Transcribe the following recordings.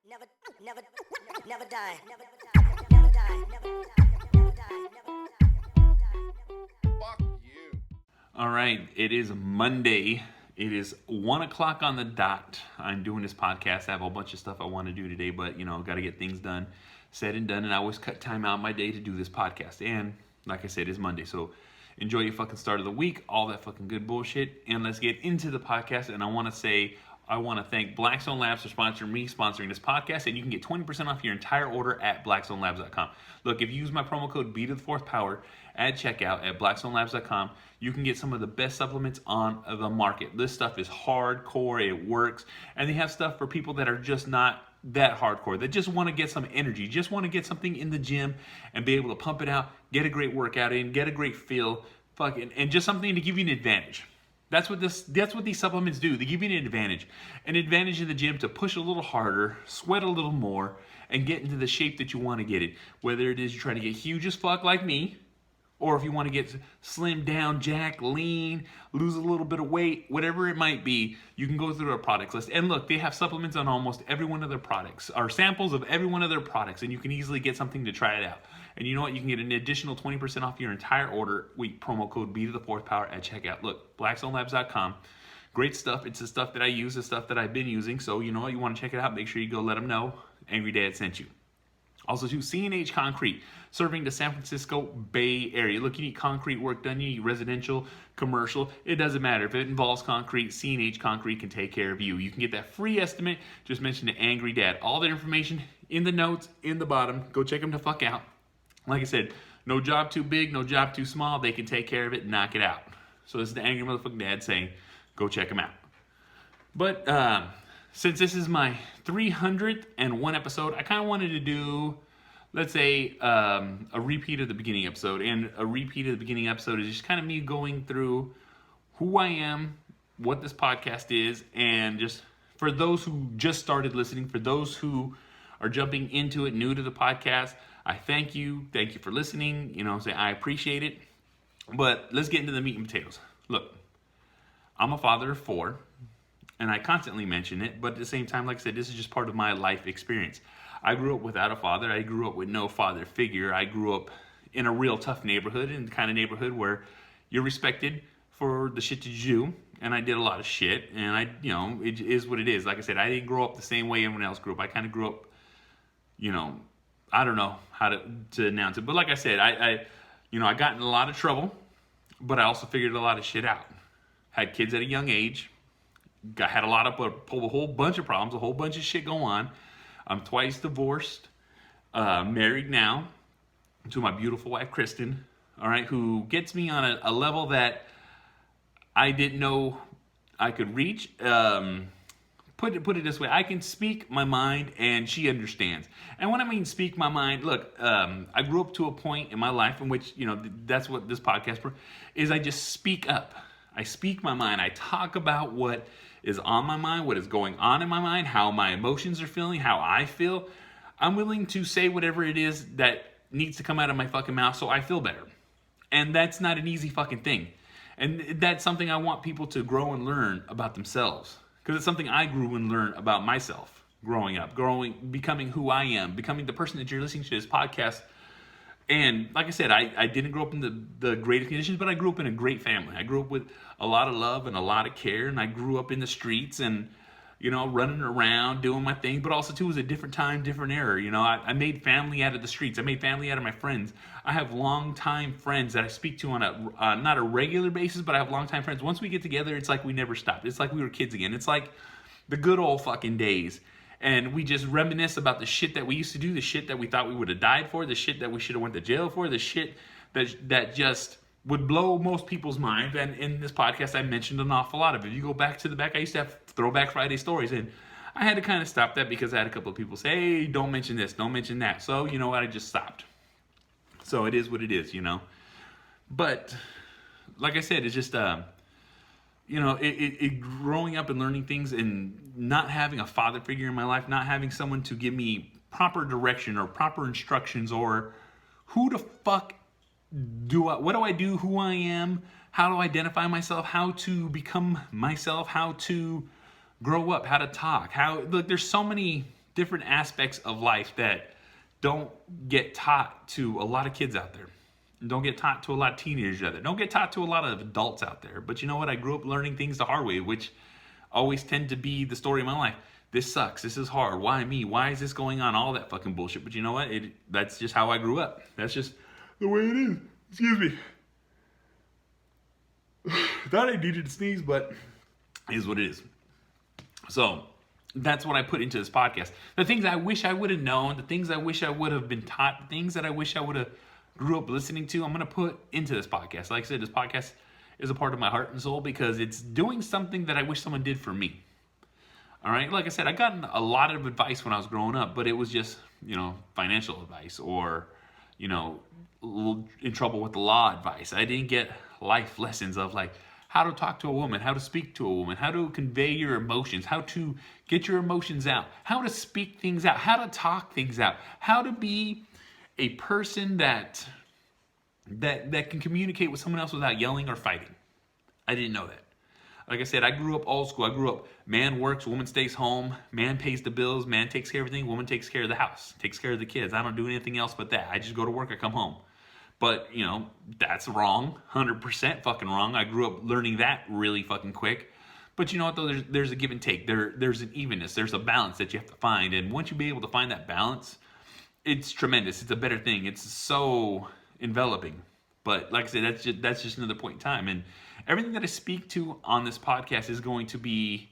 Never, never, never die. Never die. Never die. Never die. Fuck you. All right, it is Monday. It is 1 o'clock on the dot. I'm doing this podcast. I have a bunch of stuff I want to do today, but got to get things done, said and done. And I always cut time out of my day to do this podcast. And like I said, it's Monday, so enjoy your fucking start of the week, all that fucking good bullshit. And let's get into the podcast. And I want to thank Blackstone Labs for sponsoring this podcast, and you can get 20% off your entire order at blackstonelabs.com. Look, if you use my promo code B2the4thpower at checkout at blackstonelabs.com, you can get some of the best supplements on the market. This stuff is hardcore, it works, and they have stuff for people that are just not that hardcore, that just want to get some energy, just want to get something in the gym and be able to pump it out, get a great workout in, get a great feel, and just something to give you an advantage. That's what these supplements do. They give you an advantage in the gym to push a little harder, sweat a little more, and get into the shape that you want to get in. Whether it is you're trying to get huge as fuck like me, or if you want to get slim down, jack, lean, lose a little bit of weight, whatever it might be, you can go through our products list. And look, they have supplements on almost every one of their products, or samples of every one of their products, and you can easily get something to try it out. And you know what? You can get an additional 20% off your entire order with promo code B2the4thpower at checkout. Look, blackstonelabs.com. Great stuff. It's the stuff that I use, the stuff that I've been using. So you know what? You want to check it out, make sure you go let them know Angry Dad sent you. Also, to C&H Concrete, serving the San Francisco Bay Area. Look, you need concrete work done, you need residential, commercial. It doesn't matter. If it involves concrete, C&H Concrete can take care of you. You can get that free estimate. Just mention the Angry Dad. All that information in the notes, in the bottom. Go check them the fuck out. Like I said, no job too big, no job too small. They can take care of it and knock it out. So this is the Angry Motherfucking Dad saying, go check them out. But since this is my 301 episode, I kind of wanted to do, let's say, a repeat of the beginning episode. And a repeat of the beginning episode is just kind of me going through who I am, what this podcast is, and just for those who just started listening, for those who are jumping into it, new to the podcast, I thank you. Thank you for listening. I appreciate it. But let's get into the meat and potatoes. Look, I'm a father of 4. And I constantly mention it, but at the same time, like I said, this is just part of my life experience. I grew up without a father. I grew up with no father figure. I grew up in a real tough neighborhood, in the kind of neighborhood where you're respected for the shit that you do. And I did a lot of shit, and it is what it is. Like I said, I didn't grow up the same way everyone else grew up. I kind of grew up, I don't know how to announce it. But like I said, I got in a lot of trouble, but I also figured a lot of shit out. Had kids at a young age. Had a whole bunch of problems, a whole bunch of shit go on. I'm twice divorced, married now to my beautiful wife, Kristen, all right, who gets me on a level that I didn't know I could reach. Put it this way, I can speak my mind and she understands. And when I mean speak my mind, look, I grew up to a point in my life in which, that's what this podcast is. I just speak up. I speak my mind. I talk about what is on my mind, what is going on in my mind, how my emotions are feeling, how I feel. I'm willing to say whatever it is that needs to come out of my fucking mouth so I feel better. And that's not an easy fucking thing. And that's something I want people to grow and learn about themselves. Because it's something I grew and learned about myself growing up, becoming who I am, becoming the person that you're listening to this podcast. And like I said, I didn't grow up in the greatest conditions, but I grew up in a great family. I grew up with a lot of love and a lot of care, and I grew up in the streets and, running around, doing my thing, but also, too, it was a different time, different era. I made family out of the streets. I made family out of my friends. I have longtime friends that I speak to on not a regular basis, but I have longtime friends. Once we get together, it's like we never stopped. It's like we were kids again. It's like the good old fucking days. And we just reminisce about the shit that we used to do, the shit that we thought we would have died for, the shit that we should have went to jail for, the shit that just would blow most people's mind. And in this podcast, I mentioned an awful lot of it. If you go back to the back, I used to have Throwback Friday stories. And I had to kind of stop that because I had a couple of people say, hey, don't mention this, don't mention that. So, you know what, I just stopped. So it is what it is, But, like I said, it's just... growing up and learning things and not having a father figure in my life, not having someone to give me proper direction or proper instructions or who the fuck what do I do, who I am, how to identify myself, how to become myself, how to grow up, how to talk, look, there's so many different aspects of life that don't get taught to a lot of kids out there. Don't get taught to a lot of teenagers out there. Don't get taught to a lot of adults out there. But you know what? I grew up learning things the hard way, which always tend to be the story of my life. This sucks. This is hard. Why me? Why is this going on? All that fucking bullshit. But you know what? That's just how I grew up. That's just the way it is. Excuse me. Thought I needed to sneeze, but it is what it is. So that's what I put into this podcast. The things I wish I would have known, the things I wish I would have been taught, the things that I wish I would have grew up listening to, I'm going to put into this podcast. Like I said, this podcast is a part of my heart and soul because it's doing something that I wish someone did for me. All right. Like I said, I got a lot of advice when I was growing up, but it was just, financial advice or, in trouble with the law advice. I didn't get life lessons of like how to talk to a woman, how to speak to a woman, how to convey your emotions, how to get your emotions out, how to speak things out, how to talk things out, how to be a person that can communicate with someone else without yelling or fighting. I didn't know that. Like I said, I grew up old school. I grew up man works, woman stays home, man pays the bills, man takes care of everything, woman takes care of the house, takes care of the kids. I don't do anything else but that. I just go to work, I come home. But, that's wrong, 100% fucking wrong. I grew up learning that really fucking quick. But you know what, though? There's a give and take. There's an evenness. There's a balance that you have to find. And once you be able to find that balance, it's tremendous. It's a better thing. It's so enveloping. But like I said, that's just another point in time. And everything that I speak to on this podcast is going to be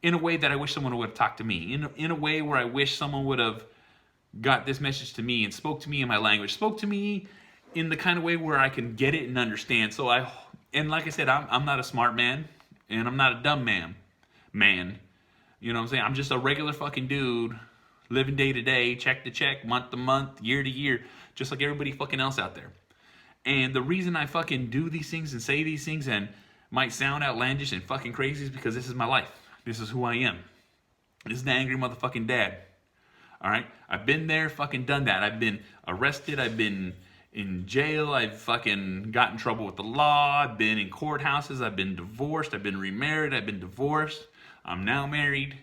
in a way that I wish someone would have talked to me. In a way where I wish someone would have got this message to me and spoke to me in my language, spoke to me in the kind of way where I can get it and understand. And like I said, I'm not a smart man and I'm not a dumb man. You know what I'm saying? I'm just a regular fucking dude living day to day, check to check, month to month, year to year, just like everybody fucking else out there. And the reason I fucking do these things and say these things and might sound outlandish and fucking crazy is because this is my life. This is who I am. This is the angry motherfucking dad. All right? I've been there, fucking done that. I've been arrested. I've been in jail. I've fucking got in trouble with the law. I've been in courthouses. I've been divorced. I've been remarried. I've been divorced. I'm now married.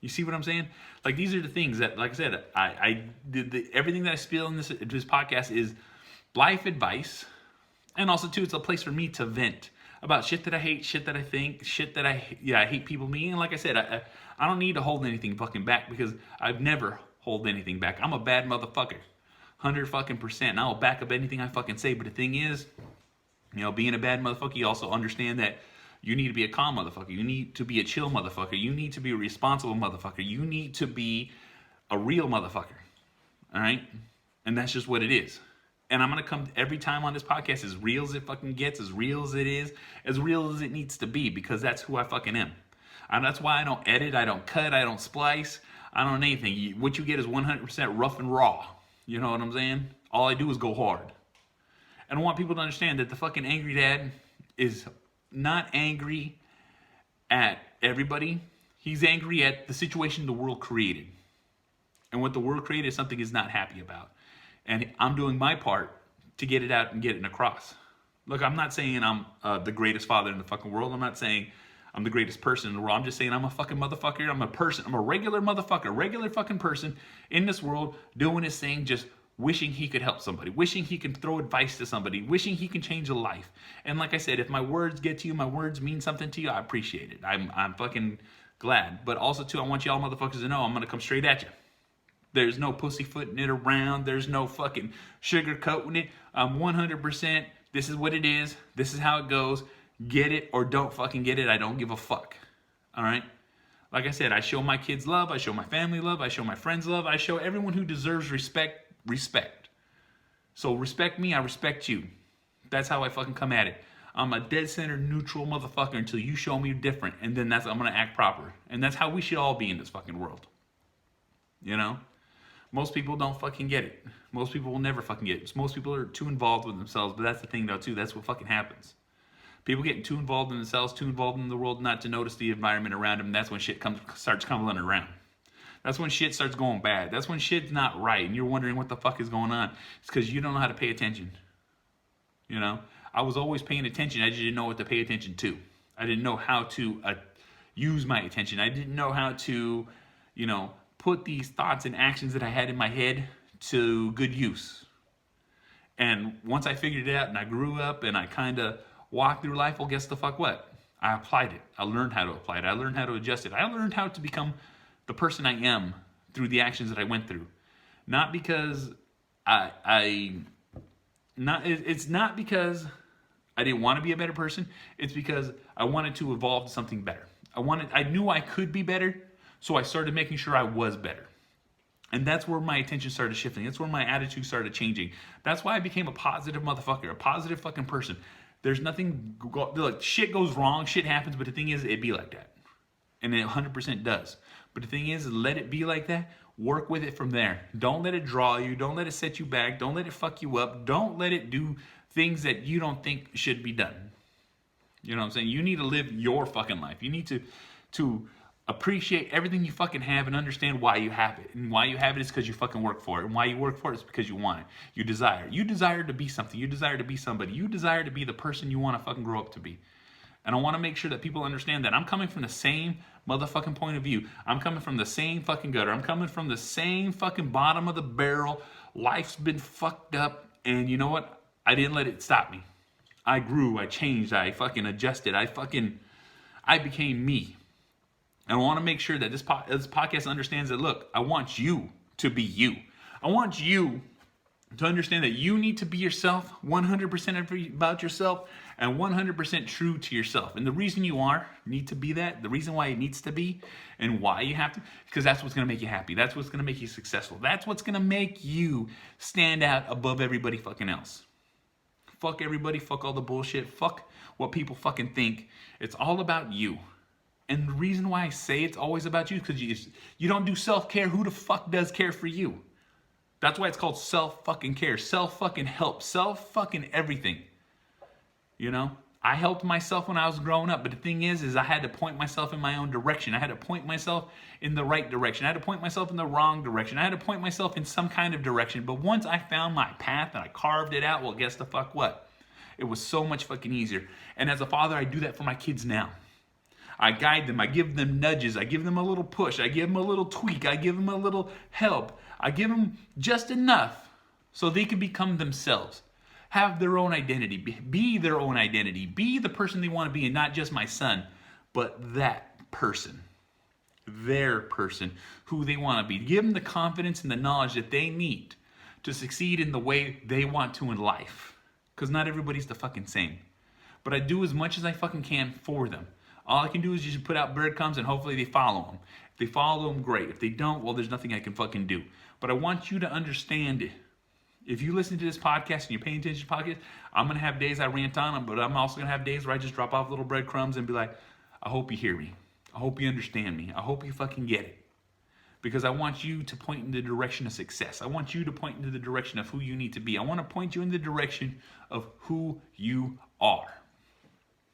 You see what I'm saying? Like, these are the things that, like I said, I did everything that I spill in this podcast is life advice. And also, too, it's a place for me to vent about shit that I hate, shit that I think, shit that I hate people me. And like I said, I don't need to hold anything fucking back because I've never hold anything back. I'm a bad motherfucker. 100% and I'll back up anything I fucking say. But the thing is, being a bad motherfucker, you also understand that you need to be a calm motherfucker. You need to be a chill motherfucker. You need to be a responsible motherfucker. You need to be a real motherfucker. All right? And that's just what it is. And I'm going to come every time on this podcast as real as it fucking gets, as real as it is, as real as it needs to be, because that's who I fucking am. And that's why I don't edit, I don't cut, I don't splice, I don't anything. What you get is 100% rough and raw. You know what I'm saying? All I do is go hard. And I want people to understand that the fucking angry dad is not angry at everybody. He's angry at the situation the world created. And what the world created is something he's not happy about. And I'm doing my part to get it out and get it across. Look, I'm not saying I'm the greatest father in the fucking world. I'm not saying I'm the greatest person in the world. I'm just saying I'm a fucking motherfucker. I'm a person. I'm a regular motherfucker, regular fucking person in this world doing his thing, just wishing he could help somebody, wishing he could throw advice to somebody, wishing he can change a life. And like I said, if my words get to you, my words mean something to you, I appreciate it. I'm fucking glad. But also, too, I want y'all motherfuckers to know I'm going to come straight at you. There's no pussyfooting it around. There's no fucking sugarcoating it. I'm 100%. This is what it is. This is how it goes. Get it or don't fucking get it. I don't give a fuck. All right? Like I said, I show my kids love. I show my family love. I show my friends love. I show everyone who deserves respect. So respect me. I respect you. That's how I fucking come at it. I'm a dead center neutral motherfucker until you show me different. And then I'm going to act proper. And that's how we should all be in this fucking world. Most people don't fucking get it. Most people will never fucking get it. Most people are too involved with themselves. But that's the thing, though, too. That's what fucking happens. People getting too involved in themselves, too involved in the world, not to notice the environment around them. That's when shit starts coming around. That's when shit starts going bad. That's when shit's not right, and you're wondering what the fuck is going on. It's because you don't know how to pay attention. I was always paying attention. I just didn't know what to pay attention to. I didn't know how to use my attention. I didn't know how to, put these thoughts and actions that I had in my head to good use. And once I figured it out and I grew up and I kind of walked through life, well, guess the fuck what? I applied it. I learned how to apply it. I learned how to adjust it. I learned how to become the person I am through the actions that I went through. Not because it's not because I didn't want to be a better person. It's because I wanted to evolve to something better. I knew I could be better, so I started making sure I was better. And that's where my attention started shifting. That's where my attitude started changing. That's why I became a positive motherfucker, a positive fucking person. There's nothing, like, shit goes wrong, shit happens, but the thing is, it be like that. And it 100% does. But the thing is, let it be like that. Work with it from there. Don't let it draw you. Don't let it set you back. Don't let it fuck you up. Don't let it do things that you don't think should be done. You know what I'm saying? You need to live your fucking life. You need to appreciate everything you fucking have and understand why you have it. And why you have it is because you fucking work for it. And why you work for it is because you want it. You desire. You desire to be something. You desire to be somebody. You desire to be the person you want to fucking grow up to be. And I want to make sure that people understand that I'm coming from the same motherfucking point of view. I'm coming from the same fucking gutter. I'm coming from the same fucking bottom of the barrel. Life's been fucked up. And you know what? I didn't let it stop me. I grew. I changed. I fucking adjusted. I became me. And I want to make sure that this podcast understands that, look, I want you to be you. I want you to understand that you need to be yourself, 100% about yourself, and 100% true to yourself. And the reason you need to be that, the reason why it needs to be, and why you have to, because that's what's going to make you happy. That's what's going to make you successful. That's what's going to make you stand out above everybody fucking else. Fuck everybody, fuck all the bullshit, fuck what people fucking think. It's all about you. And the reason why I say it's always about you is because you don't do self-care. Who the fuck does care for you? That's why it's called self-fucking care, self-fucking help, self-fucking everything. You know, I helped myself when I was growing up, but the thing is I had to point myself in my own direction. I had to point myself in the right direction. I had to point myself in the wrong direction. I had to point myself in some kind of direction. But once I found my path and I carved it out, well, guess the fuck what? It was so much fucking easier. And as a father, I do that for my kids now. I guide them. I give them nudges. I give them a little push. I give them a little tweak. I give them a little help. I give them just enough so they can become themselves. Have their own identity. Be their own identity. Be the person they want to be, and not just my son, but that person. Their person, who they want to be. Give them the confidence and the knowledge that they need to succeed in the way they want to in life. Because not everybody's the fucking same. But I do as much as I fucking can for them. All I can do is just put out breadcrumbs and hopefully they follow them. If they follow them, great. If they don't, well, there's nothing I can fucking do. But I want you to understand it. If you listen to this podcast and you're paying attention to podcasts, I'm going to have days I rant on them, but I'm also going to have days where I just drop off little breadcrumbs and be like, I hope you hear me. I hope you understand me. I hope you fucking get it. Because I want you to point in the direction of success. I want you to point into the direction of who you need to be. I want to point you in the direction of who you are.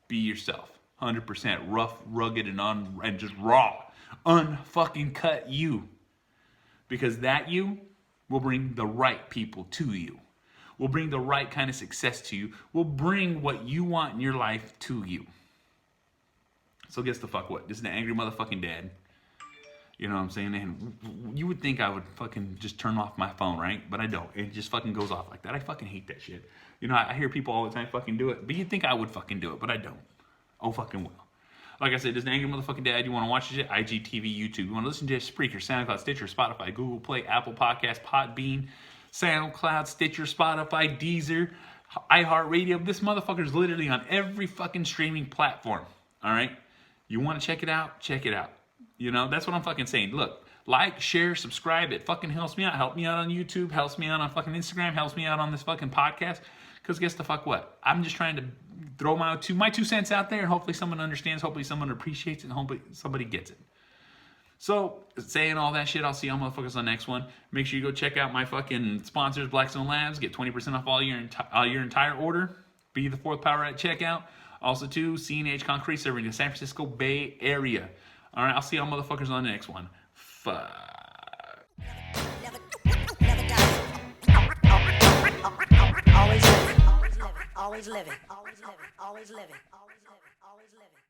Be yourself. 100% rough, rugged, and just raw. Unfucking cut you. Because that you will bring the right people to you. Will bring the right kind of success to you. Will bring what you want in your life to you. So guess the fuck what? This is the angry motherfucking dad. You know what I'm saying? And you would think I would fucking just turn off my phone, right? But I don't. It just fucking goes off like that. I fucking hate that shit. You know, I hear people all the time fucking do it. But you'd think I would fucking do it, but I don't. Oh, fucking well. Like I said, this is the angry motherfucking dad. You want to watch this shit? IGTV, YouTube. You want to listen to it? Spreaker, SoundCloud, Stitcher, Spotify, Google Play, Apple Podcasts, Podbean, SoundCloud, Stitcher, Spotify, Deezer, iHeartRadio. This motherfucker's literally on every fucking streaming platform. All right? You want to check it out? Check it out. You know, that's what I'm fucking saying. Look, like, share, subscribe. It fucking helps me out. Help me out on YouTube. Helps me out on fucking Instagram. Helps me out on this fucking podcast. Because guess the fuck what? I'm just trying to throw my 2 cents out there, and hopefully someone understands, hopefully someone appreciates it, and hopefully somebody gets it. So, saying all that shit, I'll see y'all motherfuckers on the next one. Make sure you go check out my fucking sponsors, Blackstone Labs. Get 20% off all your entire order. B2the4thpower at checkout. Also, too, C&H Concrete serving the San Francisco Bay Area. All right, I'll see y'all motherfuckers on the next one. Fuck. Always living, always living, always living, always living, always living, always living.